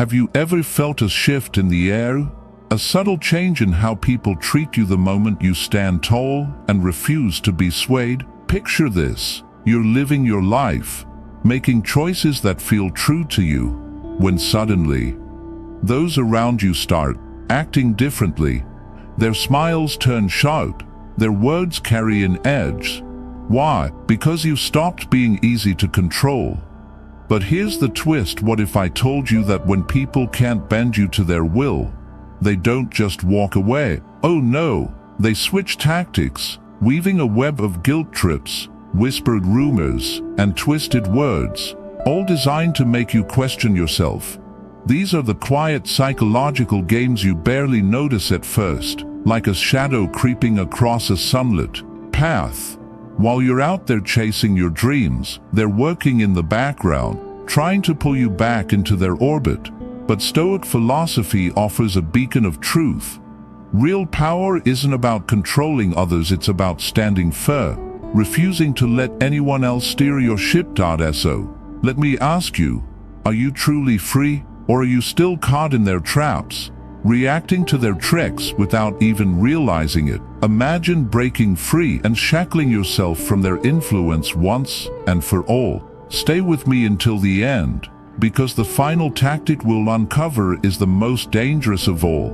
Have you ever felt a shift in the air? A subtle change in how people treat you the moment you stand tall and refuse to be swayed? Picture this. You're living your life, making choices that feel true to you, when suddenly, those around you start acting differently. Their smiles turn sharp, their words carry an edge. Why? Because you've stopped being easy to control. But here's the twist. What if I told you that when people can't bend you to their will, they don't just walk away? Oh no, they switch tactics, weaving a web of guilt trips, whispered rumors, and twisted words, all designed to make you question yourself. These are the quiet psychological games you barely notice at first, like a shadow creeping across a sunlit path. While you're out there chasing your dreams, they're working in the background, trying to pull you back into their orbit. But Stoic philosophy offers a beacon of truth. Real power isn't about controlling others, it's about standing firm, refusing to let anyone else steer your ship. So, let me ask you, are you truly free, or are you still caught in their traps, reacting to their tricks without even realizing it? Imagine breaking free and shackling yourself from their influence once and for all. Stay with me until the end, because the final tactic we'll uncover is the most dangerous of all.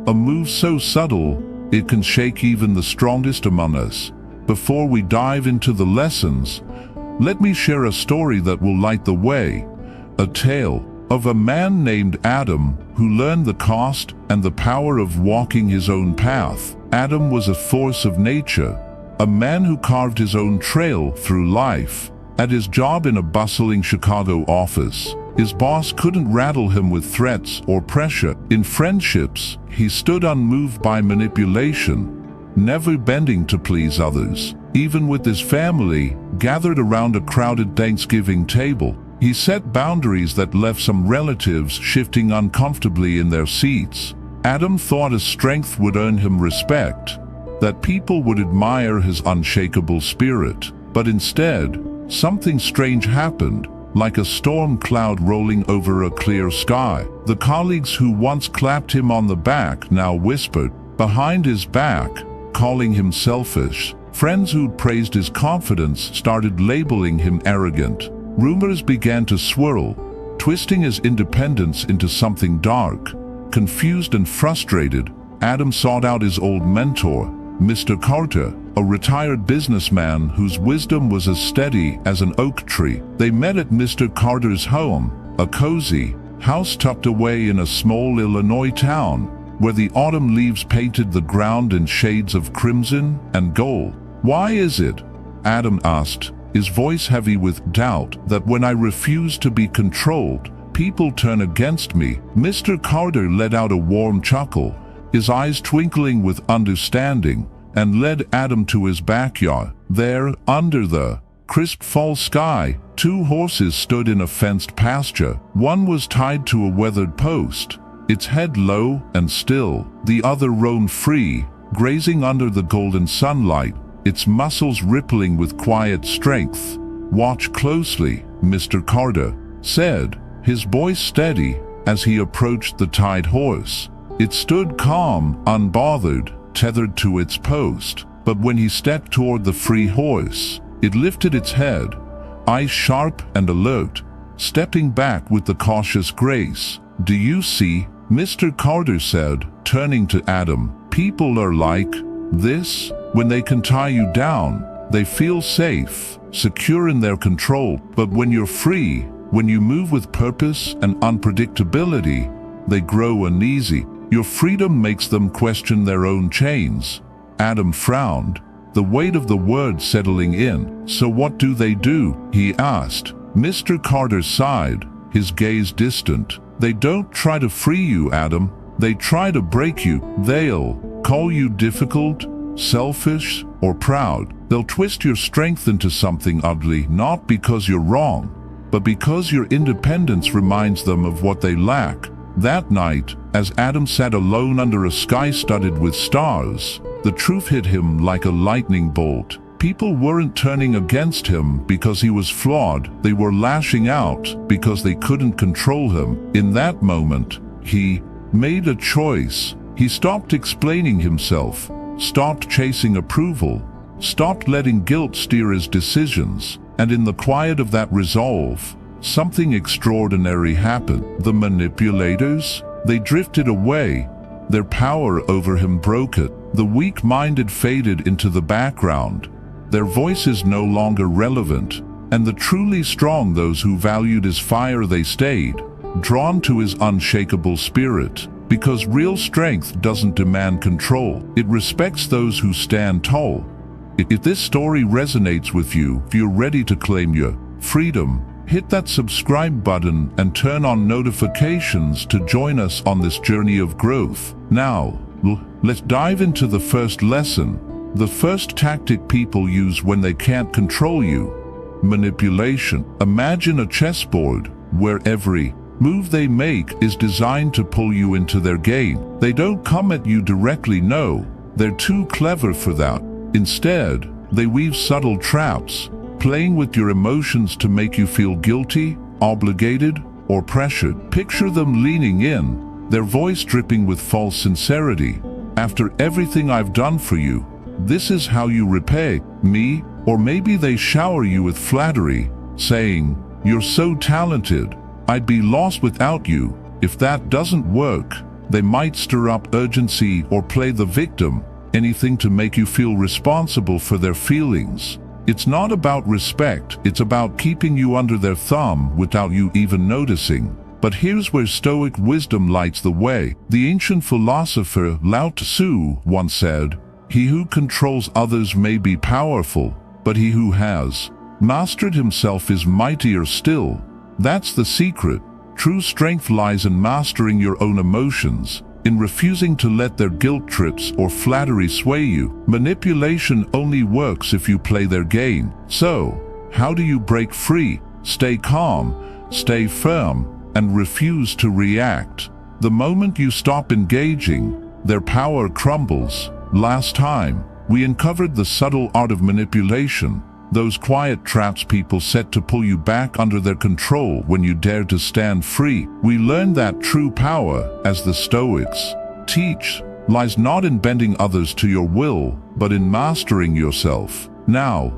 A move so subtle, it can shake even the strongest among us. Before we dive into the lessons, let me share a story that will light the way. A tale of a man named Adam who learned the cost and the power of walking his own path. Adam was a force of nature, a man who carved his own trail through life. At his job in a bustling Chicago office, his boss couldn't rattle him with threats or pressure. In friendships, he stood unmoved by manipulation, never bending to please others. Even with his family gathered around a crowded Thanksgiving table, he set boundaries that left some relatives shifting uncomfortably in their seats. Adam thought his strength would earn him respect, that people would admire his unshakable spirit. But instead, something strange happened. Like a storm cloud rolling over a clear sky, the colleagues who once clapped him on the back now whispered behind his back, calling him selfish. Friends who'd praised his confidence started labeling him arrogant. Rumors began to swirl, twisting his independence into something dark. Confused and frustrated, Adam sought out his old mentor, Mr. Carter, a retired businessman whose wisdom was as steady as an oak tree. They met at Mr. Carter's home, a cozy house tucked away in a small Illinois town, where the autumn leaves painted the ground in shades of crimson and gold. "Why is it," Adam asked, his voice heavy with doubt, "that when I refuse to be controlled, people turn against me?" Mr. Carter let out a warm chuckle, his eyes twinkling with understanding, and led Adam to his backyard. There, under the crisp fall sky, two horses stood in a fenced pasture. One was tied to a weathered post, its head low and still. The other roamed free, grazing under the golden sunlight, its muscles rippling with quiet strength. "Watch closely," Mr. Carter said, his voice steady as he approached the tied horse. It stood calm, unbothered, tethered to its post. But when he stepped toward the free horse, it lifted its head, eyes sharp and alert, stepping back with the cautious grace. "Do you see?" Mr. Carter said, turning to Adam. "People are like this. When they can tie you down, they feel safe, secure in their control. But when you're free, when you move with purpose and unpredictability, they grow uneasy. Your freedom makes them question their own chains." Adam frowned, the weight of the words settling in. "So what do?" he asked. Mr. Carter sighed, his gaze distant. "They don't try to free you, Adam. They try to break you. They'll call you difficult, selfish, or proud. They'll twist your strength into something ugly, not because you're wrong, but because your independence reminds them of what they lack." That night, as Adam sat alone under a sky studded with stars, the truth hit him like a lightning bolt. People weren't turning against him because he was flawed. They were lashing out because they couldn't control him. In that moment, he made a choice. He stopped explaining himself, stopped chasing approval, stopped letting guilt steer his decisions. And in the quiet of that resolve, something extraordinary happened. The manipulators, they drifted away. Their power over him broke it. The weak-minded faded into the background. Their voices no longer relevant, and the truly strong, those who valued his fire, they stayed, drawn to his unshakable spirit. Because real strength doesn't demand control, it respects those who stand tall. If this story resonates with you, if you're ready to claim your freedom, hit that subscribe button and turn on notifications to join us on this journey of growth. Now, let's dive into the first lesson. The first tactic people use when they can't control you: manipulation. Imagine a chessboard where every move they make is designed to pull you into their game. They don't come at you directly, no. They're too clever for that. Instead, they weave subtle traps, playing with your emotions to make you feel guilty, obligated, or pressured. Picture them leaning in, their voice dripping with false sincerity. "After everything I've done for you, this is how you repay me." Or maybe they shower you with flattery, saying, "You're so talented, I'd be lost without you." If that doesn't work, they might stir up urgency or play the victim, anything to make you feel responsible for their feelings. It's not about respect, it's about keeping you under their thumb without you even noticing. But here's where Stoic wisdom lights the way. The ancient philosopher Lao Tzu once said, "He who controls others may be powerful, but he who has mastered himself is mightier still." That's the secret. True strength lies in mastering your own emotions, in refusing to let their guilt trips or flattery sway you. Manipulation only works if you play their game. So, how do you break free? Stay calm, stay firm, and refuse to react. The moment you stop engaging, their power crumbles. Last time, we uncovered the subtle art of manipulation, those quiet traps people set to pull you back under their control when you dare to stand free. We learned that true power, as the Stoics teach, lies not in bending others to your will, but in mastering yourself. Now,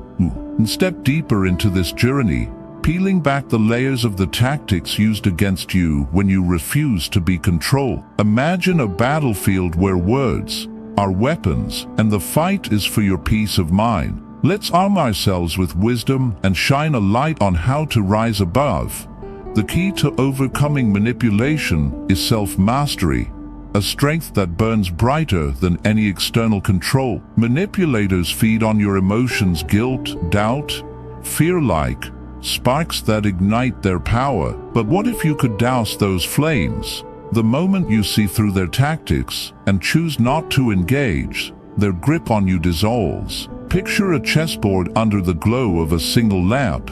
step deeper into this journey, peeling back the layers of the tactics used against you when you refuse to be controlled. Imagine a battlefield where words are weapons, and the fight is for your peace of mind. Let's arm ourselves with wisdom and shine a light on how to rise above. The key to overcoming manipulation is self-mastery, a strength that burns brighter than any external control. Manipulators feed on your emotions, guilt, doubt, fear, like sparks that ignite their power. But what if you could douse those flames? The moment you see through their tactics and choose not to engage, their grip on you dissolves. Picture a chessboard under the glow of a single lamp.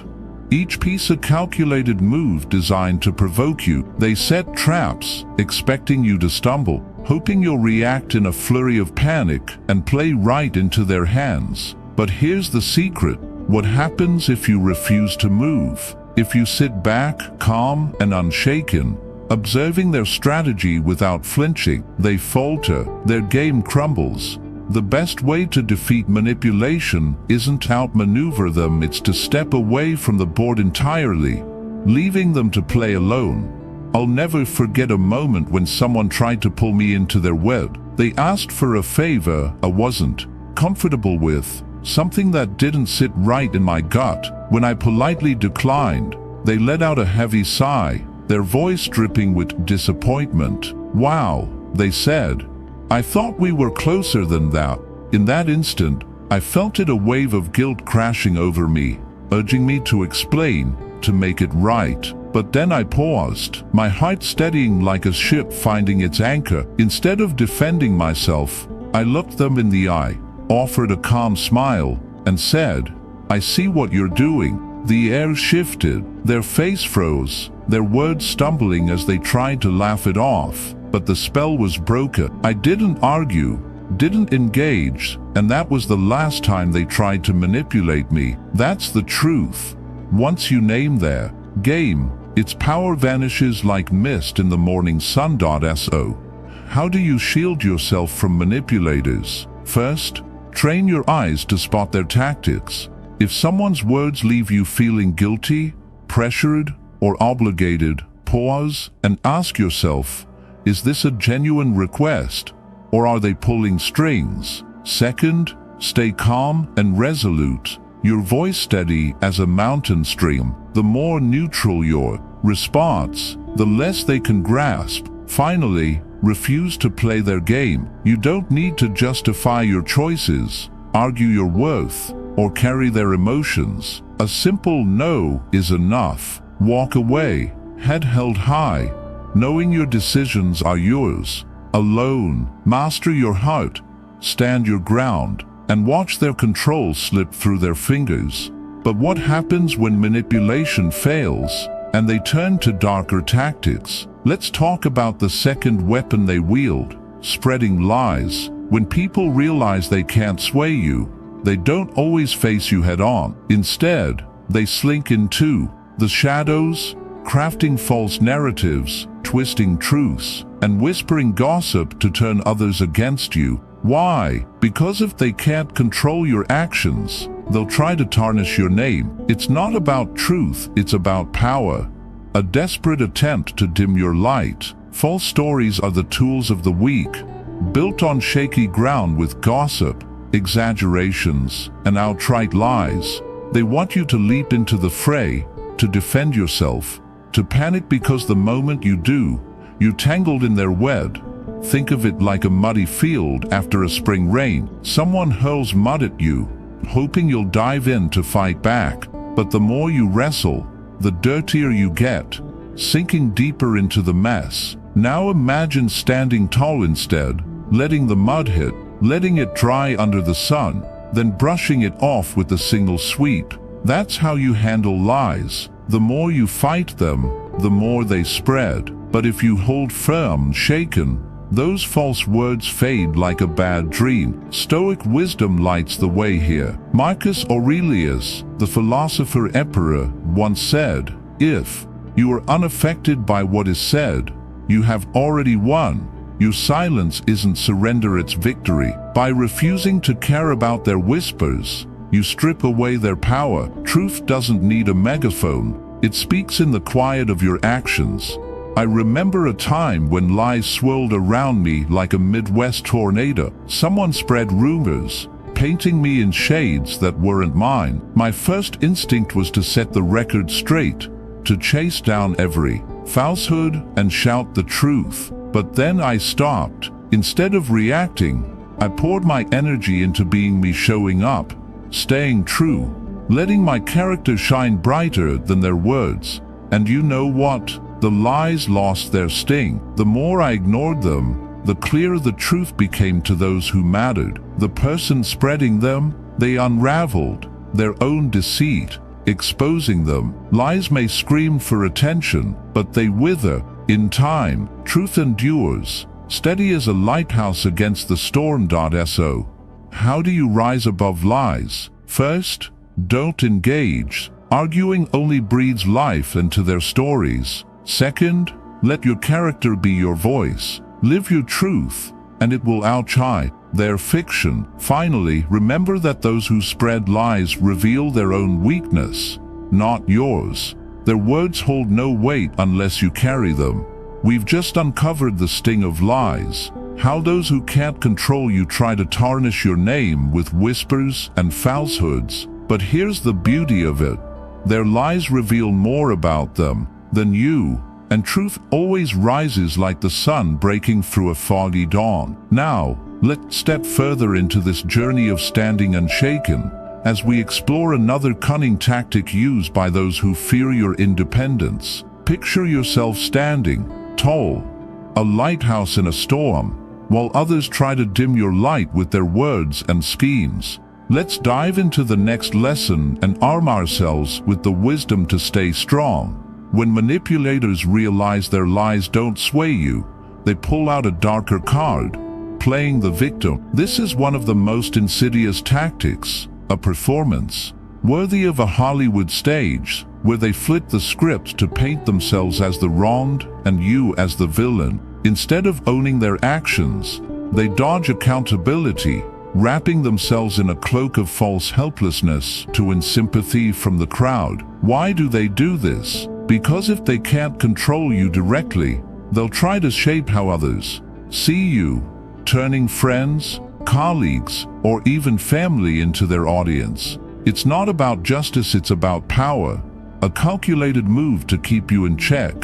Each piece a calculated move designed to provoke you. They set traps, expecting you to stumble, hoping you'll react in a flurry of panic and play right into their hands. But here's the secret. What happens if you refuse to move? If you sit back, calm and unshaken, observing their strategy without flinching, they falter, their game crumbles. The best way to defeat manipulation isn't to outmaneuver them, it's to step away from the board entirely, leaving them to play alone. I'll never forget a moment when someone tried to pull me into their web. They asked for a favor I wasn't comfortable with, something that didn't sit right in my gut. When I politely declined, they let out a heavy sigh, their voice dripping with disappointment. "Wow," they said. "I thought we were closer than that." In that instant, I felt a wave of guilt crashing over me, urging me to explain, to make it right. But then I paused, my heart steadying like a ship finding its anchor. Instead of defending myself, I looked them in the eye, offered a calm smile, and said, "I see what you're doing." The air shifted, their face froze, their words stumbling as they tried to laugh it off. But the spell was broken. I didn't argue, Didn't engage, and that was the last time they tried to manipulate me. That's the truth. Once you name their game, its power vanishes like mist in the morning sun. So, how do you shield yourself from manipulators? First, train your eyes to spot their tactics. If someone's words leave you feeling guilty, pressured, or obligated, pause and ask yourself, is this a genuine request, or are they pulling strings? Second, stay calm and resolute, your voice steady as a mountain stream. The more neutral your response, the less they can grasp. Finally, refuse to play their game. You don't need to justify your choices, argue your worth, or carry their emotions. A simple no is enough. Walk away, head held high, knowing your decisions are yours alone. Master your heart, stand your ground, and watch their control slip through their fingers. But what happens when manipulation fails and they turn to darker tactics? Let's talk about the second weapon they wield, spreading lies. When people realize they can't sway you, they don't always face you head on. Instead, they slink into the shadows, crafting false narratives, twisting truths, and whispering gossip to turn others against you. Why? Because if they can't control your actions, they'll try to tarnish your name. It's not about truth, it's about power. A desperate attempt to dim your light. False stories are the tools of the weak, built on shaky ground with gossip, exaggerations, and outright lies. They want you to leap into the fray, to defend yourself, to panic because the moment you do, you're tangled in their web. Think of it like a muddy field after a spring rain. Someone hurls mud at you, hoping you'll dive in to fight back. But the more you wrestle, the dirtier you get, sinking deeper into the mess. Now imagine standing tall instead, letting the mud hit, letting it dry under the sun, then brushing it off with a single sweep. That's how you handle lies. The more you fight them, the more they spread. But if you hold firm, shaken, those false words fade like a bad dream. Stoic wisdom lights the way here. Marcus Aurelius, the philosopher emperor, once said, "If you are unaffected by what is said, you have already won." Your silence isn't surrender, it's victory. By refusing to care about their whispers, you strip away their power. Truth doesn't need a megaphone. It speaks in the quiet of your actions. I remember a time when lies swirled around me like a Midwest tornado. Someone spread rumors, painting me in shades that weren't mine. My first instinct was to set the record straight, to chase down every falsehood and shout the truth. But then I stopped. Instead of reacting, I poured my energy into being me, showing up, staying true, letting my character shine brighter than their words. And you know what? The lies lost their sting. The more I ignored them, the clearer the truth became to those who mattered. The person spreading them, they unraveled their own deceit, exposing them. Lies may scream for attention, but they wither. In time, truth endures, steady as a lighthouse against the storm. So, how do you rise above lies? First, don't engage. Arguing only breathes life into their stories. Second, let your character be your voice. Live your truth, and it will outshine their fiction. Finally, remember that those who spread lies reveal their own weakness, not yours. Their words hold no weight unless you carry them. We've just uncovered the sting of lies, how those who can't control you try to tarnish your name with whispers and falsehoods. But here's the beauty of it. Their lies reveal more about them than you, and truth always rises like the sun breaking through a foggy dawn. Now, let's step further into this journey of standing unshaken, as we explore another cunning tactic used by those who fear your independence. Picture yourself standing tall, a lighthouse in a storm, while others try to dim your light with their words and schemes. Let's dive into the next lesson and arm ourselves with the wisdom to stay strong. When manipulators realize their lies don't sway you, they pull out a darker card, playing the victim. This is one of the most insidious tactics, a performance worthy of a Hollywood stage, where they flip the script to paint themselves as the wronged and you as the villain. Instead of owning their actions, they dodge accountability, wrapping themselves in a cloak of false helplessness to win sympathy from the crowd. Why do they do this? Because if they can't control you directly, they'll try to shape how others see you, turning friends, colleagues, or even family into their audience. It's not about justice, it's about power, a calculated move to keep you in check.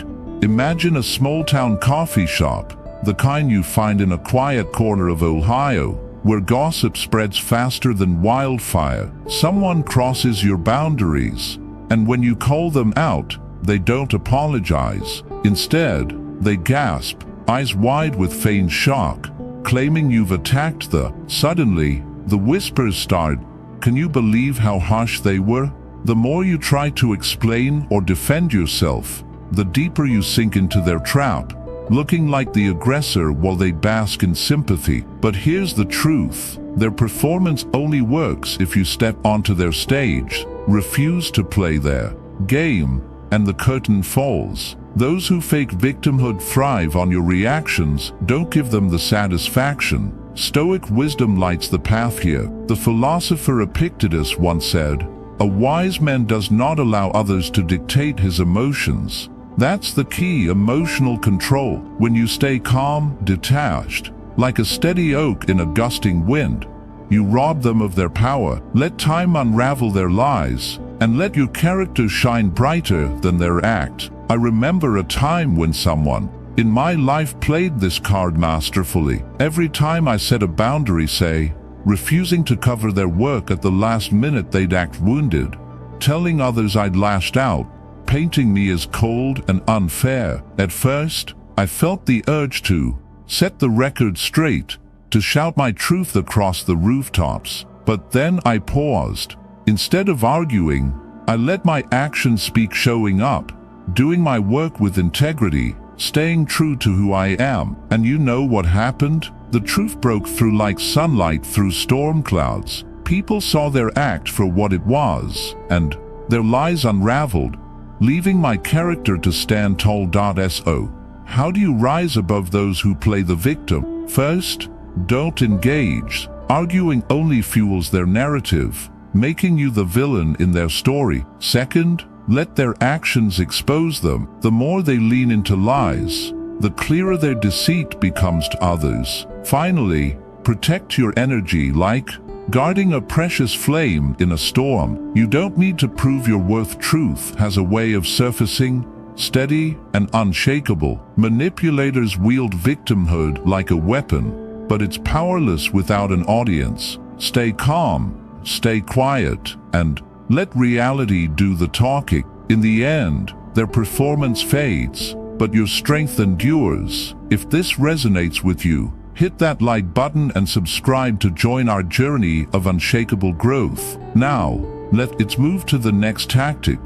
Imagine a small-town coffee shop, the kind you find in a quiet corner of Ohio, where gossip spreads faster than wildfire. Someone crosses your boundaries, and when you call them out, they don't apologize. Instead, they gasp, eyes wide with feigned shock, claiming you've attacked them. Suddenly, the whispers start. Can you believe how harsh they were? The more you try to explain or defend yourself, the deeper you sink into their trap, looking like the aggressor while they bask in sympathy. But here's the truth. Their performance only works if you step onto their stage, refuse to play their game, and the curtain falls. Those who fake victimhood thrive on your reactions. Don't give them the satisfaction. Stoic wisdom lights the path here. The philosopher Epictetus once said, "A wise man does not allow others to dictate his emotions." That's the key, emotional control. When you stay calm, detached, like a steady oak in a gusting wind, you rob them of their power. Let time unravel their lies, and let your character shine brighter than their act. I remember a time when someone in my life played this card masterfully. Every time I set a boundary, say, refusing to cover their work at the last minute, they'd act wounded, telling others I'd lashed out, painting me as cold and unfair. At first, I felt the urge to set the record straight, to shout my truth across the rooftops. But then I paused. Instead of arguing, I let my actions speak, showing up, doing my work with integrity, staying true to who I am. And you know what happened? The truth broke through like sunlight through storm clouds. People saw their act for what it was, and their lies unraveled, leaving my character to stand tall. So, how do you rise above those who play the victim? First, don't engage. Arguing only fuels their narrative, making you the villain in their story. Second, let their actions expose them. The more they lean into lies, the clearer their deceit becomes to others. Finally, protect your energy like guarding a precious flame in a storm. You don't need to prove your worth. Truth has a way of surfacing, steady and unshakable. Manipulators wield victimhood like a weapon, but it's powerless without an audience. Stay calm, stay quiet, and let reality do the talking. In the end, their performance fades, but your strength endures. If this resonates with you, hit that like button and subscribe to join our journey of unshakable growth. Now, let's move to the next tactic,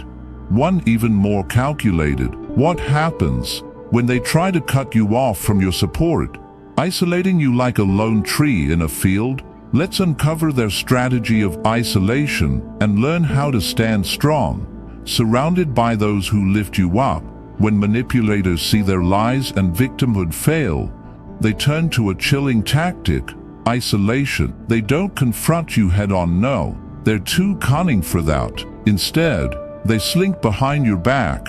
one even more calculated. What happens when they try to cut you off from your support, isolating you like a lone tree in a field? Let's uncover their strategy of isolation and learn how to stand strong, surrounded by those who lift you up. When manipulators see their lies and victimhood fail, they turn to a chilling tactic, isolation. They don't confront you head-on, no. They're too cunning for that. Instead, they slink behind your back,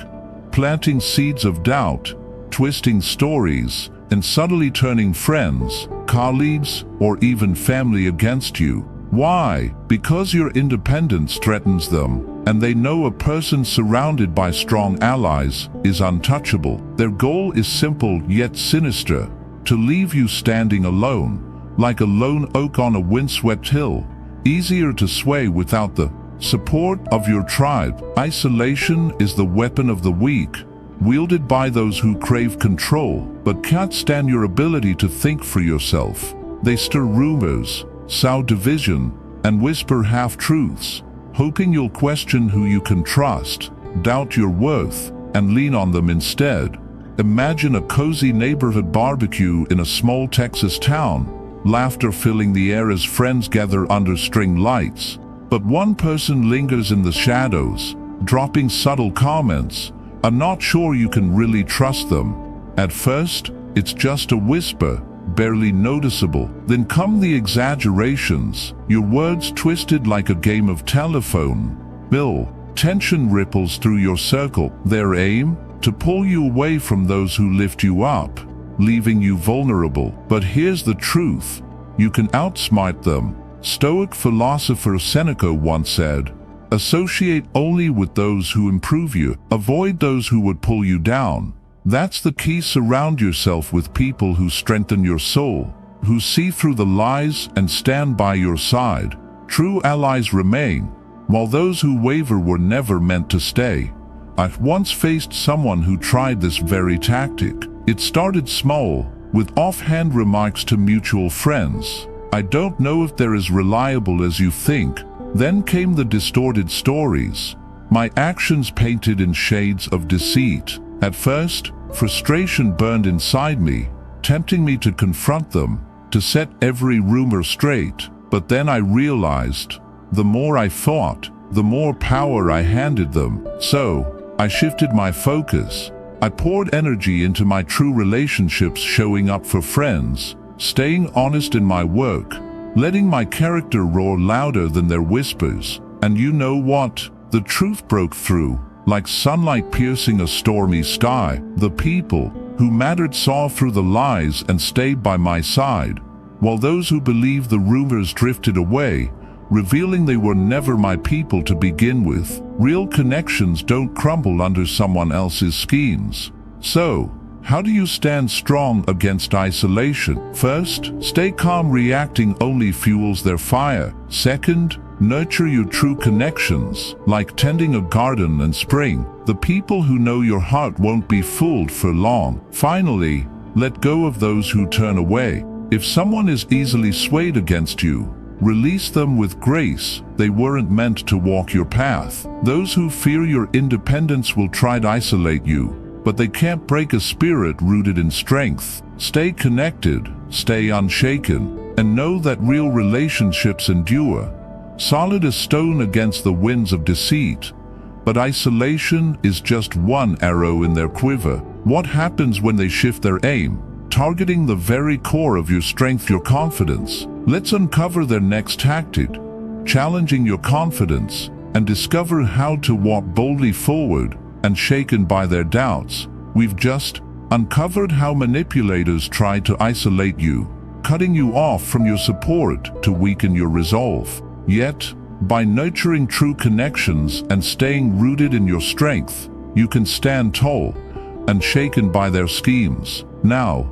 planting seeds of doubt, twisting stories, and subtly turning friends, colleagues, or even family against you. Why? Because your independence threatens them, and they know a person surrounded by strong allies is untouchable. Their goal is simple yet sinister: to leave you standing alone, like a lone oak on a windswept hill, easier to sway without the support of your tribe. Isolation is the weapon of the weak, wielded by those who crave control but can't stand your ability to think for yourself. They stir rumors, sow division, and whisper half-truths, hoping you'll question who you can trust, doubt your worth, and lean on them instead. Imagine a cozy neighborhood barbecue in a small Texas town, laughter filling the air as friends gather under string lights. But one person lingers in the shadows, dropping subtle comments, and not sure you can really trust them. At first, it's just a whisper, barely noticeable. Then come the exaggerations, your words twisted like a game of telephone. Bill, tension ripples through your circle, their aim? To pull you away from those who lift you up, leaving you vulnerable. But here's the truth, you can outsmart them. Stoic philosopher Seneca once said, "Associate only with those who improve you, avoid those who would pull you down." That's the key. Surround yourself with people who strengthen your soul, who see through the lies and stand by your side. True allies remain, while those who waver were never meant to stay. I've once faced someone who tried this very tactic. It started small, with offhand remarks to mutual friends. "I don't know if they're as reliable as you think." Then came the distorted stories, my actions painted in shades of deceit. At first, frustration burned inside me, tempting me to confront them, to set every rumor straight. But then I realized, the more I fought, the more power I handed them. So, I shifted my focus. I poured energy into my true relationships, showing up for friends, staying honest in my work, letting my character roar louder than their whispers. And you know what? The truth broke through, like sunlight piercing a stormy sky. The people who mattered saw through the lies and stayed by my side, while those who believed the rumors drifted away, revealing they were never my people to begin with. Real connections don't crumble under someone else's schemes. So, how do you stand strong against isolation? First, stay calm. Reacting only fuels their fire. Second, nurture your true connections, like tending a garden in spring. The people who know your heart won't be fooled for long. Finally, let go of those who turn away. If someone is easily swayed against you, release them with grace. They weren't meant to walk your path. Those who fear your independence will try to isolate you, but they can't break a spirit rooted in strength. Stay connected, stay unshaken, and know that real relationships endure. Solid as stone against the winds of deceit. But isolation is just one arrow in their quiver. What happens when they shift their aim, targeting the very core of your strength, your confidence? Let's uncover their next tactic, challenging your confidence, and discover how to walk boldly forward, unshaken by their doubts. We've just uncovered how manipulators try to isolate you, cutting you off from your support to weaken your resolve. Yet, by nurturing true connections and staying rooted in your strength, you can stand tall, unshaken by their schemes. Now,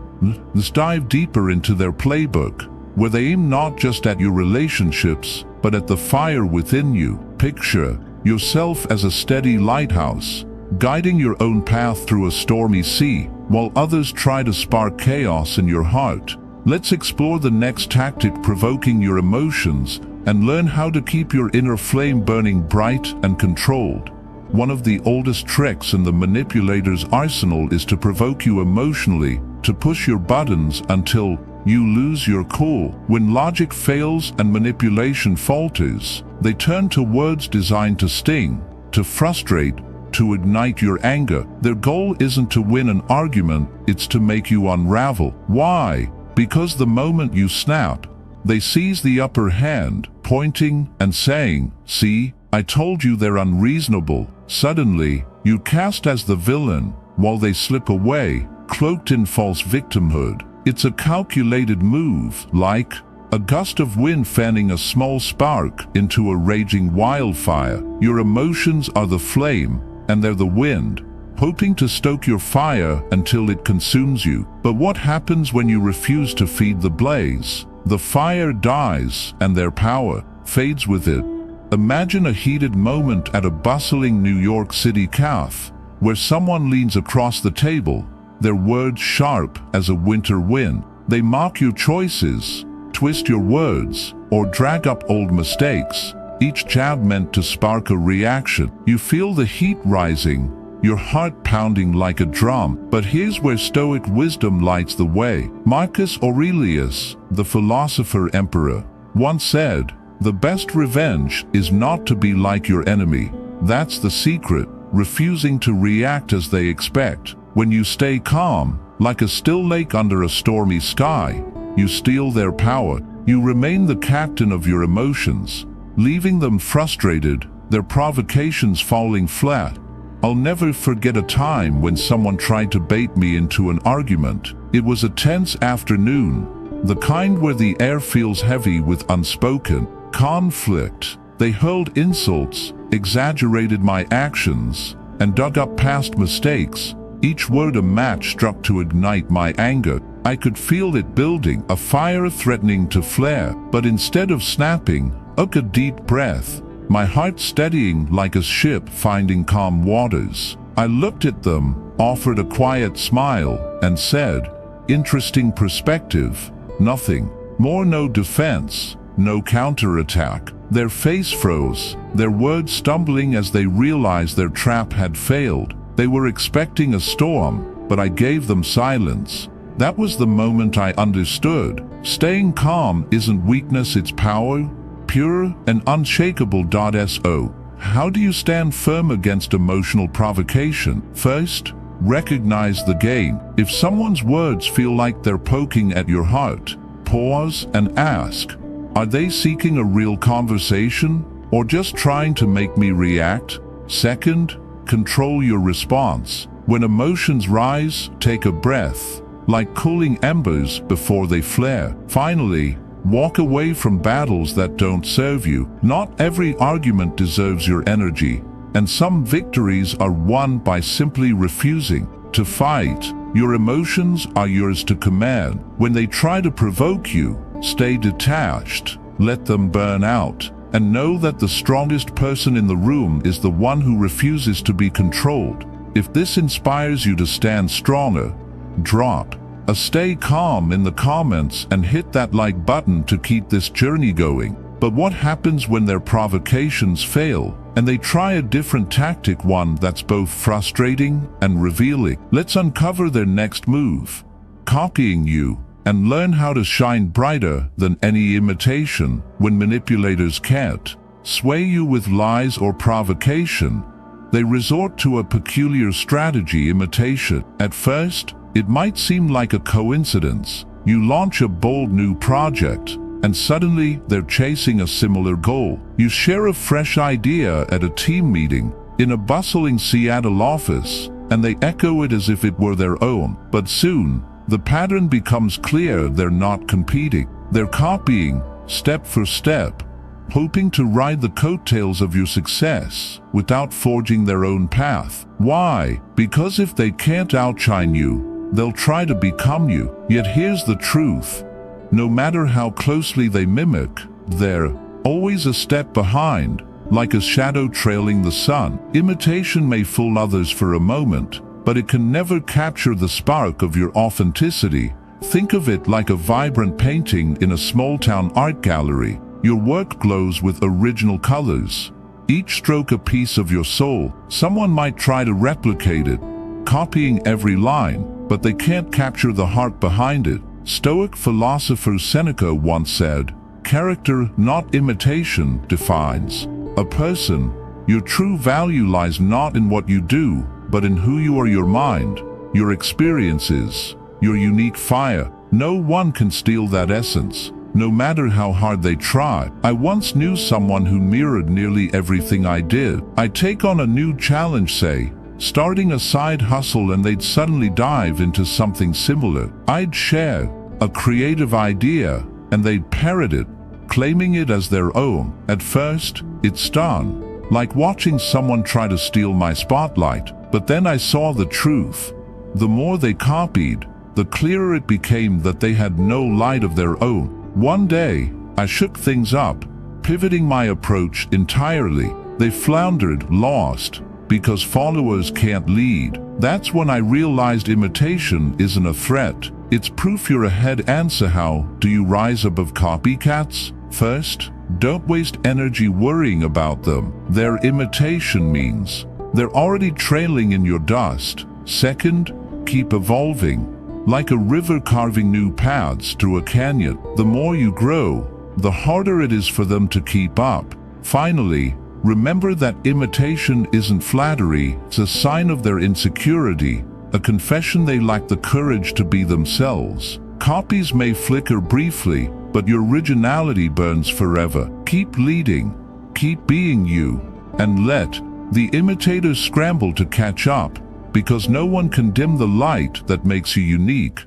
let's dive deeper into their playbook, where they aim not just at your relationships, but at the fire within you. Picture yourself as a steady lighthouse, guiding your own path through a stormy sea, while others try to spark chaos in your heart. Let's explore the next tactic, provoking your emotions, and learn how to keep your inner flame burning bright and controlled. One of the oldest tricks in the manipulator's arsenal is to provoke you emotionally, to push your buttons until you lose your cool. When logic fails and manipulation falters, they turn to words designed to sting, to frustrate, to ignite your anger. Their goal isn't to win an argument, it's to make you unravel. Why? Because the moment you snap, they seize the upper hand, pointing and saying, "See, I told you they're unreasonable." Suddenly, you cast as the villain, while they slip away, cloaked in false victimhood. It's a calculated move, like a gust of wind fanning a small spark into a raging wildfire. Your emotions are the flame, and they're the wind, hoping to stoke your fire until it consumes you. But what happens when you refuse to feed the blaze? The fire dies, and their power fades with it. Imagine a heated moment at a bustling New York City cafe, where someone leans across the table, their words sharp as a winter wind. They mock your choices, twist your words, or drag up old mistakes, each jab meant to spark a reaction. You feel the heat rising, your heart pounding like a drum. But here's where Stoic wisdom lights the way. Marcus Aurelius, the philosopher emperor, once said, "The best revenge is not to be like your enemy. That's the secret, refusing to react as they expect. When you stay calm, like a still lake under a stormy sky, you steal their power. You remain the captain of your emotions, leaving them frustrated, their provocations falling flat." I'll never forget a time when someone tried to bait me into an argument. It was a tense afternoon, the kind where the air feels heavy with unspoken conflict. They hurled insults, exaggerated my actions, and dug up past mistakes, each word a match struck to ignite my anger. I could feel it building, a fire threatening to flare, but instead of snapping, I took a deep breath, my heart steadying like a ship finding calm waters. I looked at them, offered a quiet smile, and said, "Interesting perspective." Nothing more, no defense, no counterattack. Their face froze, their words stumbling as they realized their trap had failed. They were expecting a storm, but I gave them silence. That was the moment I understood. Staying calm isn't weakness, it's power, pure and unshakable. So, how do you stand firm against emotional provocation? First, recognize the game. If someone's words feel like they're poking at your heart, pause and ask, are they seeking a real conversation or just trying to make me react? Second, control your response. When emotions rise, take a breath, like cooling embers before they flare. Finally, walk away from battles that don't serve you. Not every argument deserves your energy, and some victories are won by simply refusing to fight. Your emotions are yours to command. When they try to provoke you, stay detached, let them burn out, and know that the strongest person in the room is the one who refuses to be controlled. If this inspires you to stand stronger, drop a stay calm in the comments and hit that like button to keep this journey going. But what happens when their provocations fail and they try a different tactic, one that's both frustrating and revealing? Let's uncover their next move, copying you, and learn how to shine brighter than any imitation. When manipulators can't sway you with lies or provocation, they resort to a peculiar strategy: imitation. At first, it might seem like a coincidence. You launch a bold new project, and suddenly they're chasing a similar goal. You share a fresh idea at a team meeting, in a bustling Seattle office, and they echo it as if it were their own. But soon, the pattern becomes clear. They're not competing. They're copying, step for step, hoping to ride the coattails of your success without forging their own path. Why? Because if they can't outshine you, they'll try to become you. Yet here's the truth. No matter how closely they mimic, they're always a step behind, like a shadow trailing the sun. Imitation may fool others for a moment, but it can never capture the spark of your authenticity. Think of it like a vibrant painting in a small-town art gallery. Your work glows with original colors, each stroke a piece of your soul. Someone might try to replicate it, copying every line, but they can't capture the heart behind it. Stoic philosopher Seneca once said, "Character, not imitation, defines a person. Your true value lies not in what you do, but in who you are, your mind, your experiences, your unique fire. No one can steal that essence, no matter how hard they try." I once knew someone who mirrored nearly everything I did. I'd take on a new challenge, say, starting a side hustle, and they'd suddenly dive into something similar. I'd share a creative idea, and they'd parrot it, claiming it as their own. At first, it stung, like watching someone try to steal my spotlight. But then I saw the truth. The more they copied, the clearer it became that they had no light of their own. One day, I shook things up, pivoting my approach entirely. They floundered, lost, because followers can't lead. That's when I realized imitation isn't a threat. It's proof you're ahead. Answer: how do you rise above copycats? First, don't waste energy worrying about them. Their imitation means they're already trailing in your dust. Second, keep evolving. Like a river carving new paths through a canyon, the more you grow, the harder it is for them to keep up. Finally, remember that imitation isn't flattery, it's a sign of their insecurity, a confession they lack the courage to be themselves. Copies may flicker briefly, but your originality burns forever. Keep leading, keep being you, and let the imitators scramble to catch up, because no one can dim the light that makes you unique.